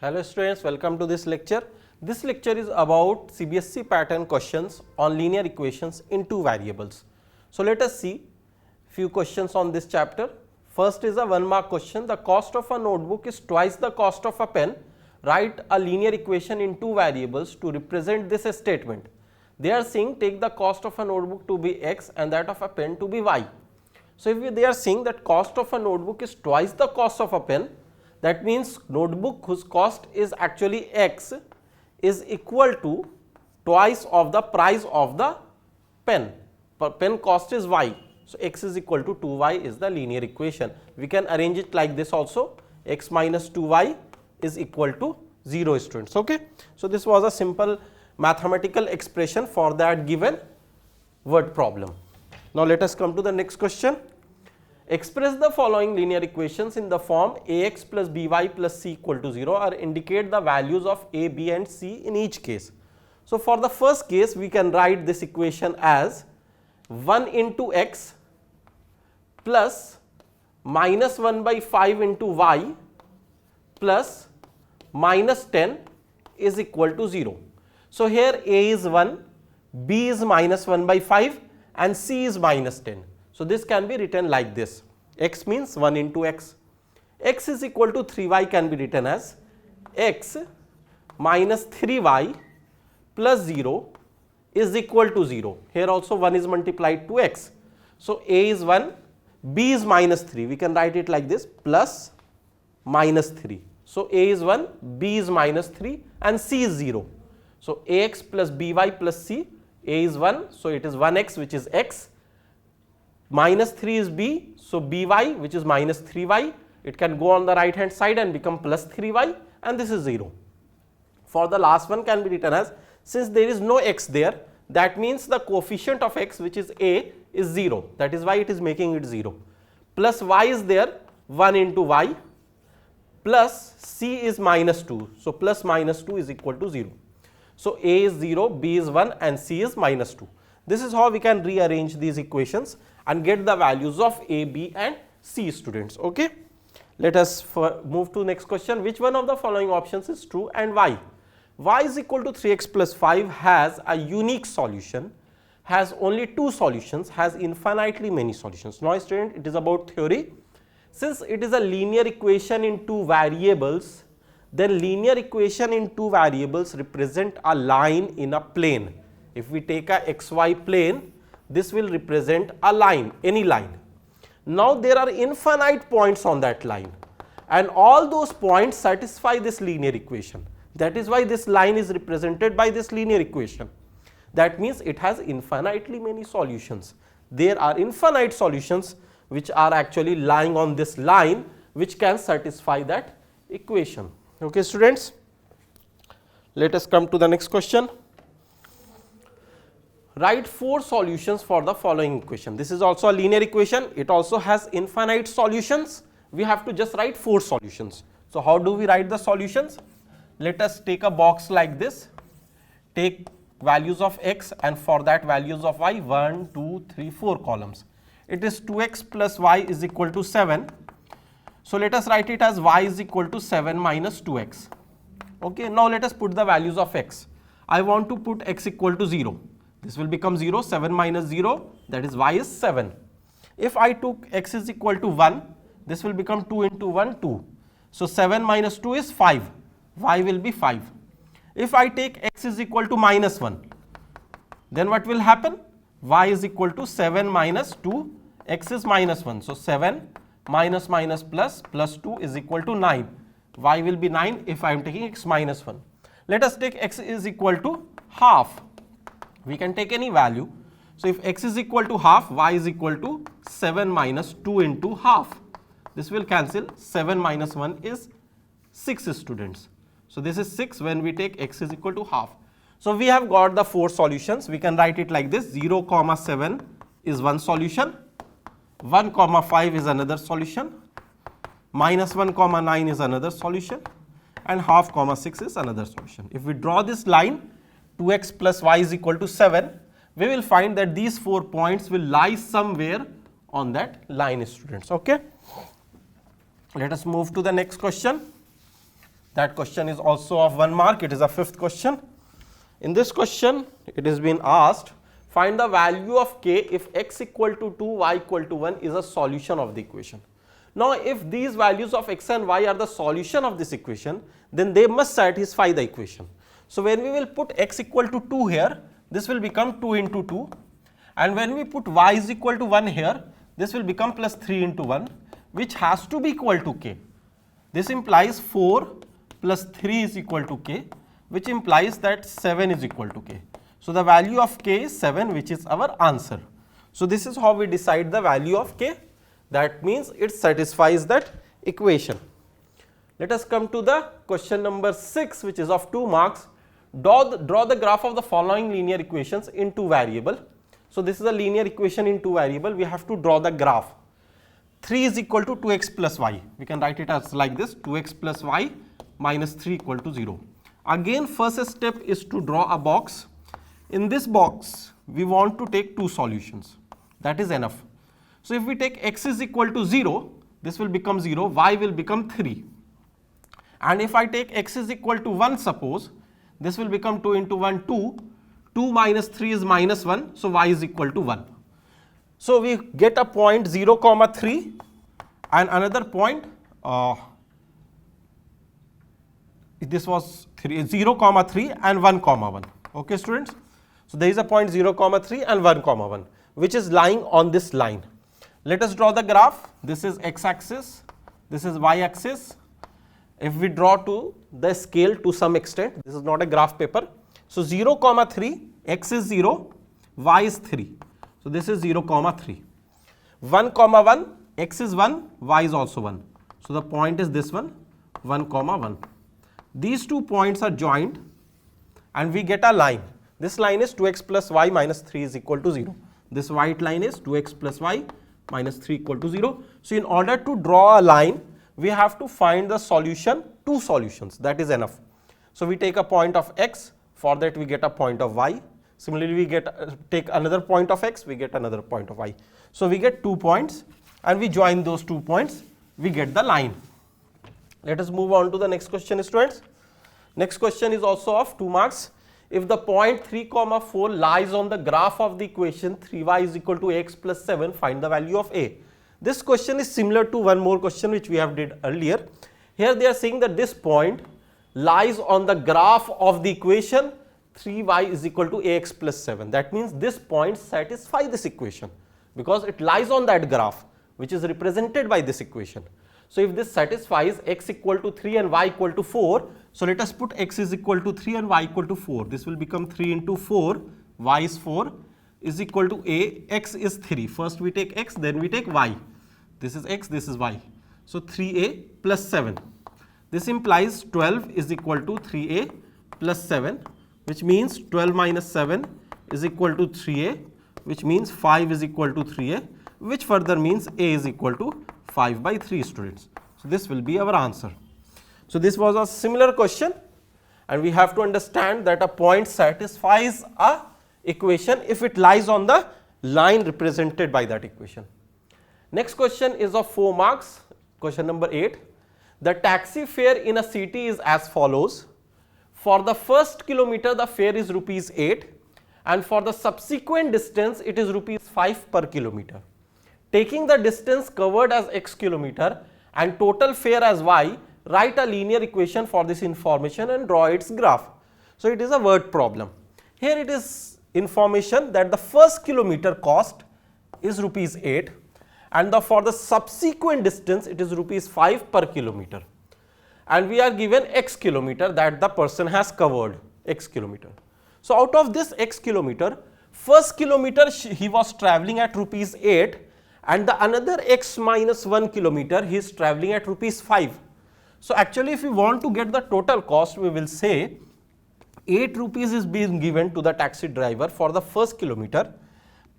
Hello students, welcome to this lecture. This lecture is about CBSE pattern questions on linear equations in two variables. So let us see few questions on this chapter. First is a 1 mark question. The cost of a notebook is twice the cost of a pen. Write a linear equation in two variables to represent this statement. They are saying take the cost of a notebook to be x and that of a pen to be y. So if they are saying that cost of a notebook is twice the cost of a pen, that means notebook whose cost is actually x is equal to twice of the price of the pen. Pen cost is y. So x is equal to 2y is the linear equation. We can arrange it like this also, x minus 2y is equal to 0 students. Okay. So this was a simple mathematical expression for that given word problem. Now let us come to the next question. Express the following linear equations in the form ax plus by plus c equal to 0 or indicate the values of a, b and c in each case. So for the first case we can write this equation as 1 into x plus minus 1 by 5 into y plus minus 10 is equal to 0. So here a is 1, b is minus 1 by 5 and c is minus 10. So this can be written like this, x means 1 into x. X is equal to 3y can be written as x minus 3y plus 0 is equal to 0. Here also 1 is multiplied to x. So a is 1, b is minus 3. We can write it like this, plus minus 3. So a is 1, b is minus 3 and c is 0. So ax plus by plus c, a is 1, so it is 1x which is x, minus 3 is b, so by which is minus 3y, it can go on the right hand side and become plus 3y and this is 0. For the last one can be written as, since there is no x there, that means the coefficient of x which is a is 0, that is why it is making it 0, plus y is there 1 into y plus c is minus 2, so plus minus 2 is equal to 0. So a is 0, b is 1 and c is minus 2. This is how we can rearrange these equations and get the values of a, b and c students. Okay. Let us move to next question. Which one of the following options is true and why? Y is equal to 3x plus 5 has a unique solution, has only two solutions, has infinitely many solutions. Now student, it is about theory. Since it is a linear equation in two variables, then linear equation in two variables represent a line in a plane. If we take a xy plane, this will represent a line, any line. Now there are infinite points on that line and all those points satisfy this linear equation. That is why this line is represented by this linear equation. That means it has infinitely many solutions. There are infinite solutions which are actually lying on this line which can satisfy that equation. Okay students, let us come to the next question. Write 4 solutions for the following equation. This is also a linear equation. It also has infinite solutions. We have to just write 4 solutions. So how do we write the solutions? Let us take a box like this. Take values of x and for that values of y, 1, 2, 3, 4 columns. It is 2x plus y is equal to 7. So let us write it as y is equal to 7 minus 2x. Okay. Now let us put the values of x. I want to put x equal to 0. This will become 0, 7 minus 0, that is y is 7. If I took x is equal to 1, this will become 2 into 1, 2. So 7 minus 2 is 5, y will be 5. If I take x is equal to minus 1, then what will happen? Y is equal to 7 minus 2, x is minus 1. So 7 minus minus plus 2 is equal to 9. Y will be 9 if I am taking x minus 1. Let us take x is equal to half. We can take any value. So if x is equal to half, y is equal to 7 minus 2 into half. This will cancel. 7 minus 1 is 6 students. So this is 6 when we take x is equal to half. So we have got the 4 solutions. We can write it like this. 0, 7 is one solution. 1, 5 is another solution. Minus 1, 9 is another solution. And half, 6 is another solution. If we draw this line, 2x plus y is equal to 7, we will find that these 4 points will lie somewhere on that line students. Okay. Let us move to the next question. That question is also of 1 mark. It is a 5th question. In this question, it is been asked, find the value of k if x equal to 2, y equal to 1 is a solution of the equation. Now, if these values of x and y are the solution of this equation, then they must satisfy the equation. So, when we will put x equal to 2 here, this will become 2 into 2, and when we put y is equal to 1 here, this will become plus 3 into 1, which has to be equal to k. This implies 4 plus 3 is equal to k, which implies that 7 is equal to k. So, the value of k is 7, which is our answer. So, this is how we decide the value of k. That means it satisfies that equation. Let us come to the question number 6, which is of 2 marks. Draw the graph of the following linear equations in 2 variable. So, this is a linear equation in 2 variable. We have to draw the graph. 3 is equal to 2x plus y. We can write it as like this, 2x plus y minus 3 equal to 0. Again, first step is to draw a box. In this box, we want to take 2 solutions. That is enough. So, if we take x is equal to 0, this will become 0, y will become 3. And if I take x is equal to 1, suppose, this will become 2 into 1, 2. 2 minus 3 is minus 1, so y is equal to 1. So, we get a point 0, 3 and another point, this was 0, 3 and 1, 1. Okay, students? So, there is a point 0, 3 and 1, 1, which is lying on this line. Let us draw the graph. This is x axis, this is y axis. If we draw to the scale to some extent, this is not a graph paper. So, 0, 3, x is 0, y is 3. So, this is 0, 3. 1, 1, x is 1, y is also 1. So, the point is this one, 1, 1. These 2 points are joined and we get a line. This line is 2x plus y minus 3 is equal to 0. This white line is 2x plus y minus 3 equal to 0. So, in order to draw a line, we have to find the solution, 2 solutions, that is enough. So, we take a point of x, for that we get a point of y. Similarly, we take another point of x, we get another point of y. So, we get 2 points and we join those 2 points, we get the line. Let us move on to the next question, students. Next question is also of 2 marks. If the point 3, 4 lies on the graph of the equation 3y is equal to x plus 7, find the value of a. This question is similar to one more question which we have did earlier. Here they are saying that this point lies on the graph of the equation 3y is equal to ax plus 7. That means this point satisfies this equation because it lies on that graph which is represented by this equation. So, if this satisfies x equal to 3 and y equal to 4, so let us put x is equal to 3 and y equal to 4. This will become 3 into 4, y is 4 is equal to a, x is 3. First we take x, then we take y. This is x, this is y. So, 3a plus 7. This implies 12 is equal to 3a plus 7, which means 12 minus 7 is equal to 3a, which means 5 is equal to 3a, which further means a is equal to 5 by 3, students. So, this will be our answer. So, this was a similar question and we have to understand that a point satisfies a equation if it lies on the line represented by that equation. Next question is of 4 marks, question number 8. The taxi fare in a city is as follows. For the first kilometer the fare is rupees 8 and for the subsequent distance it is rupees 5 per kilometer. Taking the distance covered as x kilometer and total fare as y, write a linear equation for this information and draw its graph. So, it is a word problem. Here it is information that the first kilometer cost is rupees 8 and for the subsequent distance it is rupees 5 per kilometer, and we are given x kilometer that the person has covered, x kilometer. So, out of this x kilometer, first kilometer he was travelling at rupees 8 and the another x minus 1 kilometer he is travelling at rupees 5. So, actually if we want to get the total cost, we will say 8 rupees is being given to the taxi driver for the first kilometer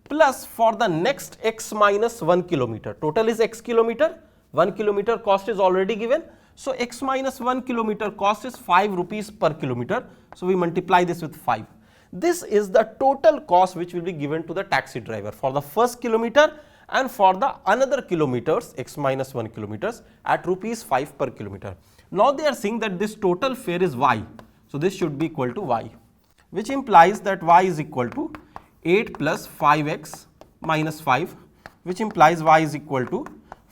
plus for the next x minus 1 kilometer. Total is x kilometer, 1 kilometer cost is already given. So, x minus 1 kilometer cost is 5 rupees per kilometer. So, we multiply this with 5. This is the total cost which will be given to the taxi driver for the first kilometer and for the another kilometers x minus 1 kilometers at rupees 5 per kilometer. Now they are saying that this total fare is y. So this should be equal to y, which implies that y is equal to 8 plus 5x minus 5, which implies y is equal to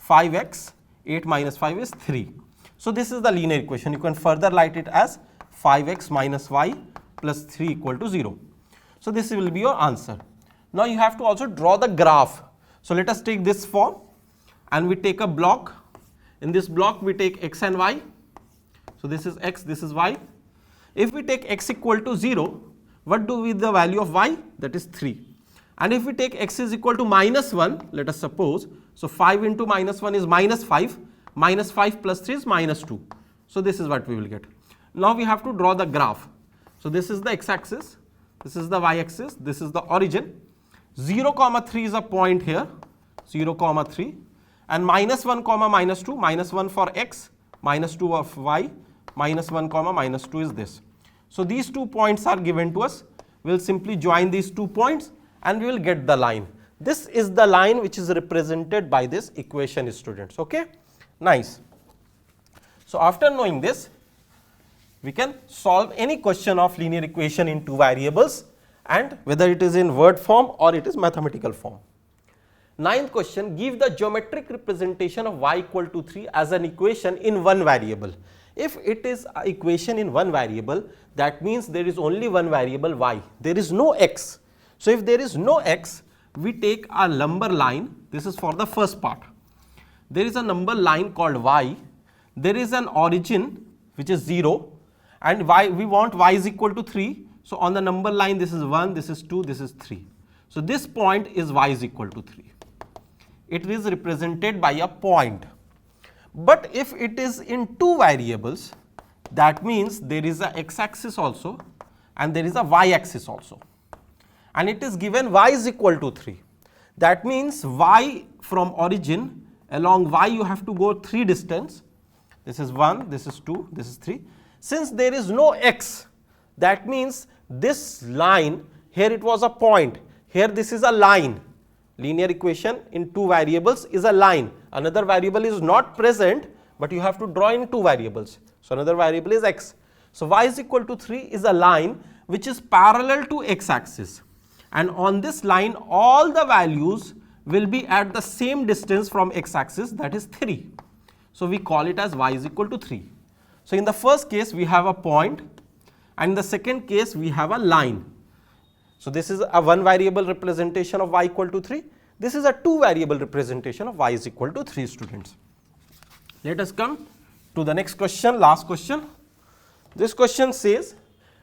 5x, 8 minus 5 is 3. So this is the linear equation. You can further write it as 5x minus y plus 3 equal to 0. So this will be your answer. Now you have to also draw the graph. So let us take this form and we take a block. In this block we take x and y. So this is x, this is y. If we take x equal to 0, what do with the value of y? That is 3. And if we take x is equal to minus 1, let us suppose, so 5 into minus 1 is minus 5, minus 5 plus 3 is minus 2. So this is what we will get. Now we have to draw the graph. So this is the x-axis, this is the y-axis, this is the origin. 0, 3 is a point here, 0, 3, and minus 1, minus 2, minus 1 for x, minus 2 of y, minus 1, minus 2 is this. So these 2 points are given to us. We will simply join these 2 points and we will get the line. This is the line which is represented by this equation, students. Okay, nice. So after knowing this, we can solve any question of linear equation in 2 variables, and whether it is in word form or it is mathematical form. 9th question, give the geometric representation of y equal to 3 as an equation in 1 variable. If it is an equation in 1 variable, that means there is only one variable y, there is no x. So if there is no x, we take a number line. This is for the first part. There is a number line called y, there is an origin which is 0, and y, we want y is equal to 3. So on the number line, this is 1, this is 2, this is 3. So this point is y is equal to 3. It is represented by a point. But if it is in 2 variables, that means there is a x-axis also and there is a y-axis also, and it is given y is equal to 3. That means y from origin, along y you have to go 3 distance. This is 1, this is 2, this is 3. Since there is no x, that means this line, here it was a point, here this is a line. Linear equation in 2 variables is a line. Another variable is not present, but you have to draw in 2 variables. So another variable is x. So y is equal to 3 is a line which is parallel to x-axis, and on this line all the values will be at the same distance from x-axis, that is 3. So we call it as y is equal to 3. So in the first case we have a point, and in the second case we have a line. So this is a 1 variable representation of y equal to 3. This is a 2 variable representation of y is equal to 3, students. Let us come to the next question, last question. This question says,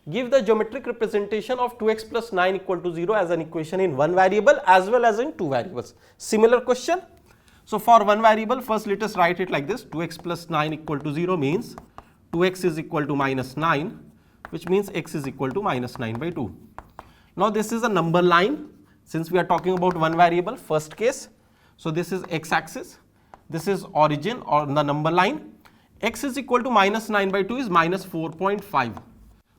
give the geometric representation of 2x plus 9 equal to 0 as an equation in 1 variable as well as in 2 variables. Similar question. So for 1 variable, first let us write it like this. 2x plus 9 equal to 0 means 2x is equal to minus 9, which means x is equal to minus 9 by 2. Now this is a number line, since we are talking about 1 variable, first case. So this is x-axis, this is origin or the number line. X is equal to minus 9 by 2 is minus 4.5.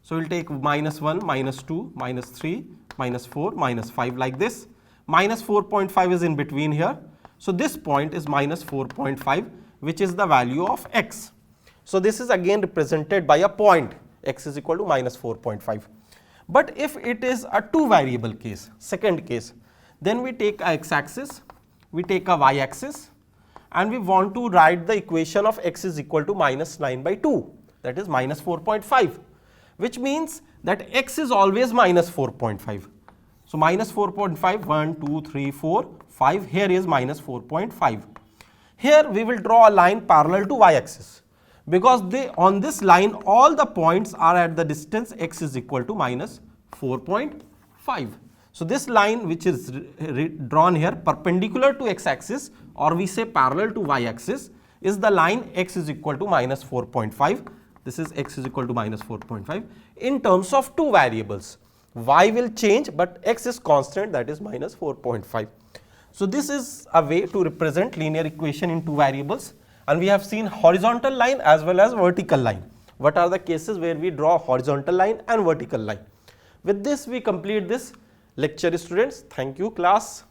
So we will take minus 1, minus 2, minus 3, minus 4, minus 5 like this. Minus 4.5 is in between here. So this point is minus 4.5, which is the value of x. So this is again represented by a point, x is equal to minus 4.5. But if it is a 2 variable case, second case, then we take a x-axis, we take a y-axis, and we want to write the equation of x is equal to minus 9 by 2, that is minus 4.5, which means that x is always minus 4.5. So minus 4.5, 1, 2, 3, 4, 5, here is minus 4.5. Here we will draw a line parallel to y-axis, because on this line all the points are at the distance x is equal to minus 4.5. So this line which is drawn here perpendicular to x-axis, or we say parallel to y-axis, is the line x is equal to minus 4.5. This is x is equal to minus 4.5 in terms of 2 variables. Y will change, but x is constant, that is minus 4.5. So this is a way to represent linear equation in 2 variables, and we have seen horizontal line as well as vertical line. What are the cases where we draw horizontal line and vertical line? With this we complete this lecture, students. Thank you, class.